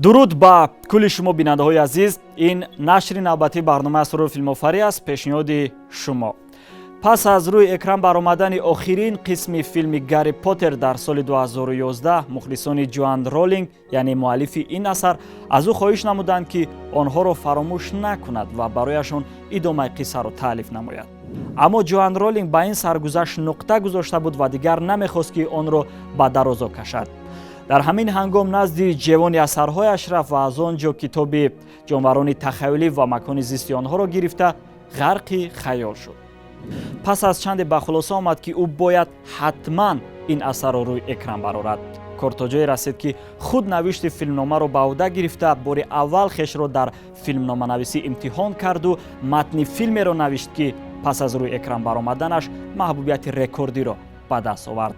дуруд ба кулли шумо бинандаҳои азиз. Ин нашри навбатии барномаи Асрори филмофарӣ аст. пешниҳоди шумо. пас аз рӯи экран баромадани охирин қисми филми Гарри Поттер дар соли 2011 мухлисони Джоан Роллинг, яъне муаллифи ин асар, аз ӯ хоҳиш намуданд ки онҳоро фаромӯш накунад ва барояшон идомаи қиссаро таълиф намояд. аммо Джоан Роллинг ба ин саргузашт нуқта гузошта буд ва дигар намехост ки онро ба дарозо кашад. дар ҳамин ҳангом назди ҷевони асарҳояш рафт ва аз он ҷо китоби ҷонварони тахайюлӣ ва макони зисти онҳоро гирифта ғарқи хаёл шуд. пас аз чанде ба хулоса омад ки ӯ бояд ҳатман ин асарро рӯи экран барорад. кор то ҷое расид ки худ навишти филмномаро ба ӯҳда гирифта бори аввал хешро дар филмноманависӣ имтиҳон карду матни филмеро навишт ки пас аз рӯи экран баромаданаш маҳбубияти рекордиро ба даст овард.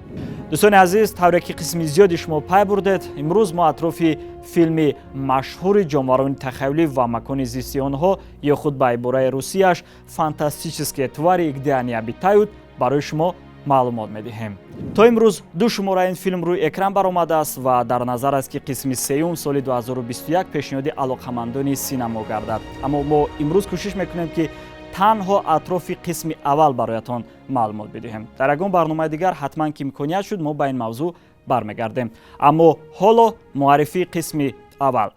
дӯстони азиз, тавре ки қисми зиёди шумо пай бурдед, имрӯз мо атрофи филми машҳури ҷонварони тахайюлӣ ва макони зисти онҳо ё худ ба ибораи русияш «Фантастические твари, где они обитают» барои шумо маълумот медиҳем. то имрӯз ду шумора ин филм рӯи экран баромадааст ва дар назар аст ки қисми сеюм соли 2021 пешниҳоди алоқамандони синемо гардад. аммо мо имрӯз кӯшиш мекунем ки танҳо атрофи қисми аввал бароятон маълумот бидиҳем. дар ягон барномаи дигар ҳатман ки имконият шуд мо ба ин мавзӯъ бармегардем. аммо ҳоло муаррифии қисми аввал.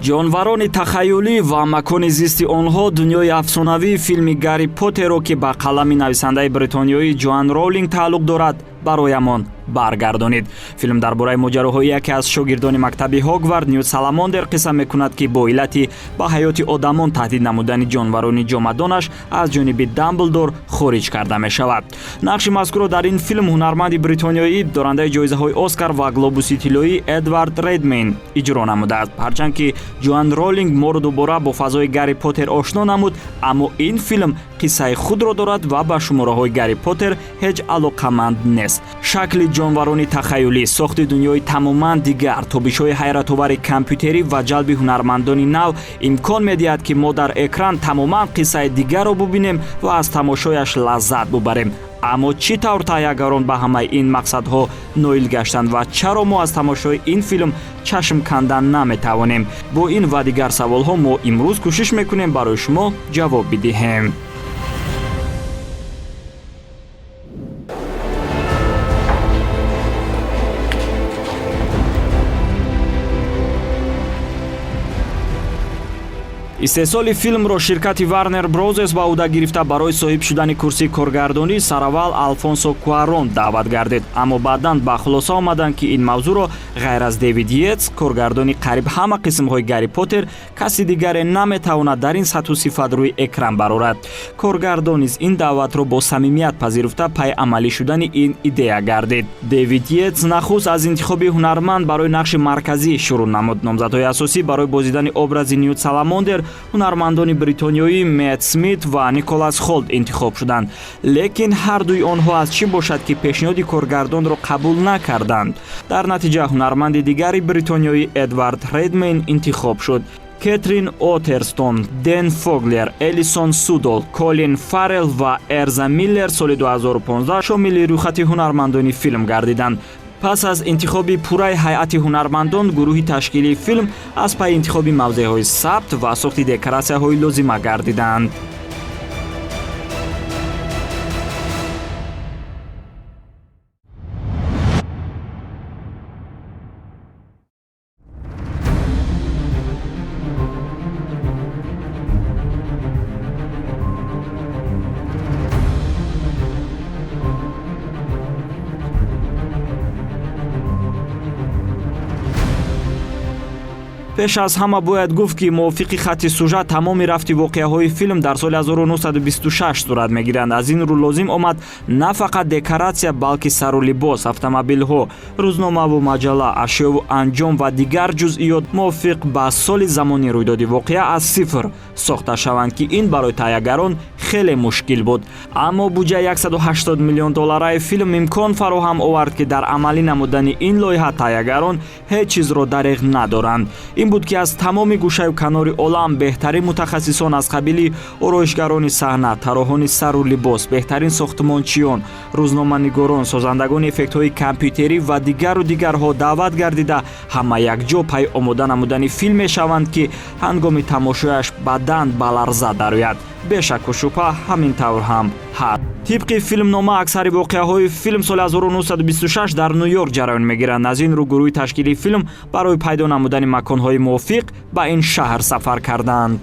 ҷонварони тахайюлӣ ва макони зисти онҳо дунёи афсонавии филми Гарри Поттерро ки ба қалами нависандаи бритониёӣ Джоан Роллинг тааллуқ дорад бароямон баргардонид. филм дар бораи моҷароҳои яке аз шогирдони мактаби Ҳогвард Нют Саламондер қисса мекунад ки бо иллати ба ҳаёти одамон таҳдид намудани ҷонварони ҷомадонаш аз ҷониби Дамблдор хориҷ карда мешавад. нақши мазкурро дар ин филм ҳунарманди бритониёӣ дорандаи ҷоизаҳои Оскар ва Глобуси тиллоӣ Эдвард Редмейн иҷро намудааст. ҳарчанд ки Джоан Роллинг моро дубора бо фазои Гарри Поттер ошно намуд, аммо ин филм қиссаи худро дорад ва ба шумораҳои Гарри Поттер ҳеҷ алоқаманд нест. шакли ҷонварони тахайюлӣ, сохти дунёи тамоман дигар, тобишҳои ҳайратовари компютерӣ ва ҷалби ҳунармандони нав имкон медиҳад ки мо дар экран тамоман қиссаи дигарро бубинем ва аз тамошояш лаззат бубарем. аммо чӣ тавр таҳиягарон ба ҳамаи ин мақсадҳо ноил гаштанд ва чаро мо аз тамошои ин филм чашм кандан наметавонем? бо ин ва дигар саволҳо мо имрӯз кӯшиш мекунем барои шумо ҷавоб бидиҳем. истеҳсоли филмро ширкати Warner Bros ба ӯҳда гирифта барои соҳиб шудани курсии коргардонӣ сараввал Алфонсо Куарон даъват гардид, аммо баъдан ба хулоса омаданд ки ин мавзӯъро ғайр аз Дэвид Йейтс, коргардони қариб ҳама қисмҳои Гарри Поттер, каси дигаре наметавонад дар ин сатҳу сифат рӯи экран барорад. коргардон низ ин даъватро бо самимият пазируфта пай амалӣ шудани ин идея гардид. Дэвид Йейтс нахуст аз интихоби ҳунарманд барои нақши марказӣ шурӯъ намуд. номзадҳои асосӣ барои бозидани образи Нют Саламондер ҳунармандони бритониёӣ Мэтт Смит ва Николас Холт интихоб шуданд, лекин ҳардуи онҳо аз чӣ бошад ки пешниҳоди коргардонро қабул накарданд. дар натиҷа ҳунарманди дигари бритониёӣ Эдвард Редмейн интихоб шуд. Кэтрин Отерстон, Дэн Фоглер, Элисон Судол, Колин Фаррелл ва Эрза Миллер соли 2015 шомили рӯйхати ҳунармандони филм гардиданд. пас аз интихоби пурраи ҳайати ҳунармандон, гурӯҳи ташкилии филм аз пайи интихоби мавзеъҳои сабт ва сохти декорасияҳои лозима гардиданд. пеш аз ҳама бояд гуфт ки мувофиқи хатти сюжет тамоми рафти воқеаҳои филм дар соли 1926 сурат мегиранд. Аз ин рӯ лозим омад на фақат декоратсия, балки сару либос, автомобилҳо, рӯзномаву маҷалла, ашёву анҷом ва дигар ҷузъиёт мувофиқ ба соли замони рӯйдоди воқеа аз сифр сохта шаванд, ки ин барои тайяргарон хеле мушкил буд. Аммо буҷаи $180 миллион филм имкон фароҳам овард ки дар амалӣ намудани ин лоиҳа тайяргарон ҳеҷ чизро дареғ надоранд. Ин буд ки аз тамоми гӯшаю канори олам беҳтарин мутахассисон аз қабили ороишгарони саҳна, тарроҳони сару либос, беҳтарин сохтмончиён, рӯзноманигорон, созандагони эффектҳои компютерӣ ва дигару дигарҳо даъват гардида ҳама якҷо пай омода намудани филм мешаванд, ки ҳангоми тамошояш бадан ба ларза дарояд. бешаку шубҳа ҳамин тавр ҳам ҳаст. тибқи филмнома аксари воқеаҳои филм соли 1926 дар Нью-Йорк ҷараён мегиранд. Аз ин рӯ гурӯҳи ташкилии филм барои пайдо намудани маконҳои мувофиқ ба ин шаҳр сафар карданд.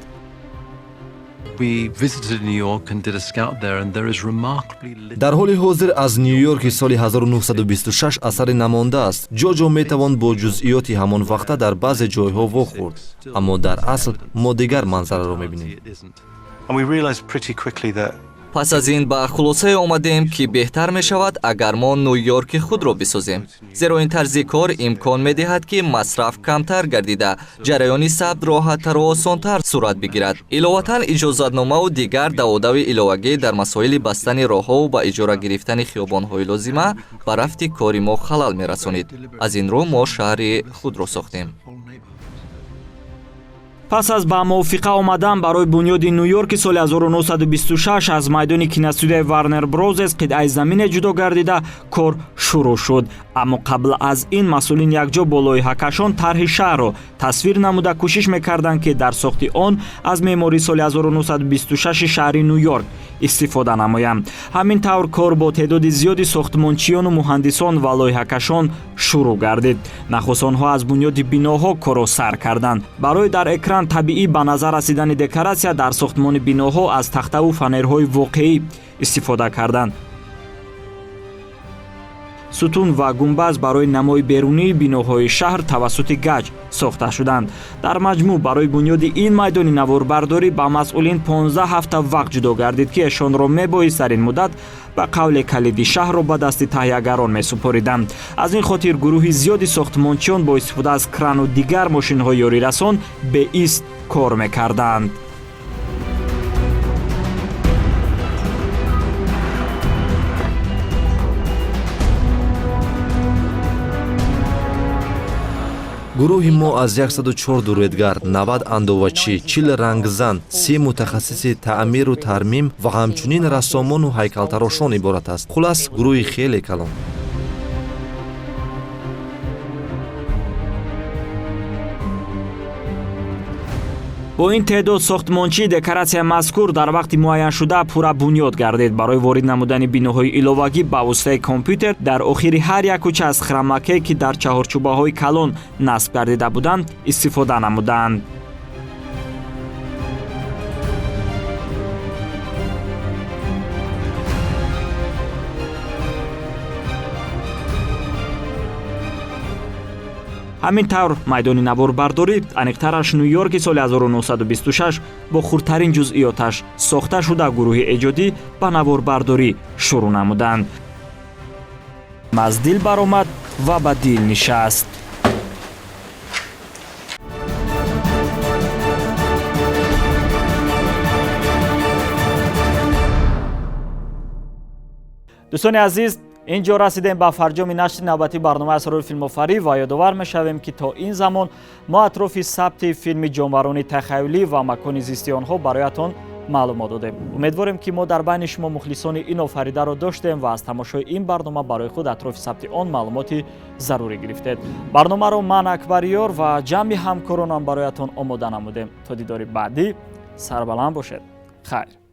дар ҳоли ҳозир аз Нью-Йорки соли 1926 асаре намонда аст. ҷо метавон бо ҷузъиёти ҳамонвақта дар баъзе ҷойҳо вохӯрд, аммо дар асл мо дигар манзараро мебинем. пас аз ин ба хулосае омадем ки беҳтар мешавад агар мо Нью-Йорки худро бисозем, зеро ин тарзи кор имкон медиҳад ки масраф камтар гардида ҷараёни сабт роҳаттару осонтар сурат бигирад. иловатан иҷозатномаву дигар даводавӣ иловагӣ дар масоили бастани роҳҳо ва иҷора гирифтани хиёбонҳои лозима ба рафти кори мо халал мерасонид. аз ин рӯ мо шаҳри худро сохтем. пас аз ба мувофиқа омадан барои бунёди Нью-Йорки соли 1926 аз майдони киностудияи Warner Bros қитъаи замине ҷудо гардида кор шурӯъ шуд. аммо қабл аз ин масъулин якҷо бо лоиҳакашон тарҳи шаҳрро тасвир намуда кӯшиш мекарданд ки дар сохти он аз меъмории соли 1926 шаҳри Нью-Йорк истифода намоянд. ҳамин тавр кор бо теъдоди зиёди сохтмончиёну муҳандисон ва лоиҳакашон шурӯъ гардид. нахусонҳо аз бунёди биноҳо корро сар карданд. барои дар экран табиӣ ба назар расидани декоратсия дар сохтмони биноҳо аз тахтаву фанерҳои воқеӣ истифода карданд. сутун ва гумбаз барои намои берунии биноҳои шаҳр тавассути гаҷ сохта шуданд. дар маҷмӯъ барои бунёди ин майдони наворбардорӣ ба масъулин 15 ҳафта вақт ҷудо гардид, ки эшонро мебоист дар ин муддат ба қавле калиди шаҳрро ба дасти таҳиягарон месупориданд. аз ин хотир гурӯҳи зиёди сохтмончиён бо истифода аз крану дигар мошинҳои ёрирасон беист кор мекарданд. гурӯҳи мо аз 104 дуруедгар, 90 андовачӣ, 40 рангзан, 30 мутахассиси таъмиру тармим ва ҳамчунин рассомону ҳайкалтарошон иборат аст. хулас гурӯҳи хеле калон. бо ин теъдод сохтмончии декоратсияи мазкур дар вақти муайяншуда пурра бунёд гардид. барои ворид намудани биноҳои иловагӣ ба воситаи компютер дар охири ҳар як кӯча аз храмакҳое ки дар чаҳорчӯбаҳои калон насб гардида буданд истифода намуданд. ҳамин тавр майдони наворбардорӣ, аниқтараш Нью-Йорки соли 1926 бо хурдтарин ҷузъиёташ сохта шуда гурӯҳи эҷодӣ ба наворбардорӣ шурӯъ намуданд. аз дил баромад ва ба дил нишаст. дӯстони азиз, ин ҷо расидем ба фарҷоми нашри навбатӣ барномаи асрори филмофарӣ ва ёдовар мешавем ки то ин замон мо атрофи сабти филми ҷонварони тахайюлӣ ва макони зисти онҳо бароятон маълумот додем. умедворем ки мо дар байни шумо мухлисони ин офаридаро доштем ва аз тамошои ин барнома барои худ атрофи сабти он маълумоти зарурӣ гирифтед. барномаро ман Акбариёр ва ҷамъи ҳамкоронам бароятон омода намудем. то дидори баъдӣ сарбаланд бошед. хайр.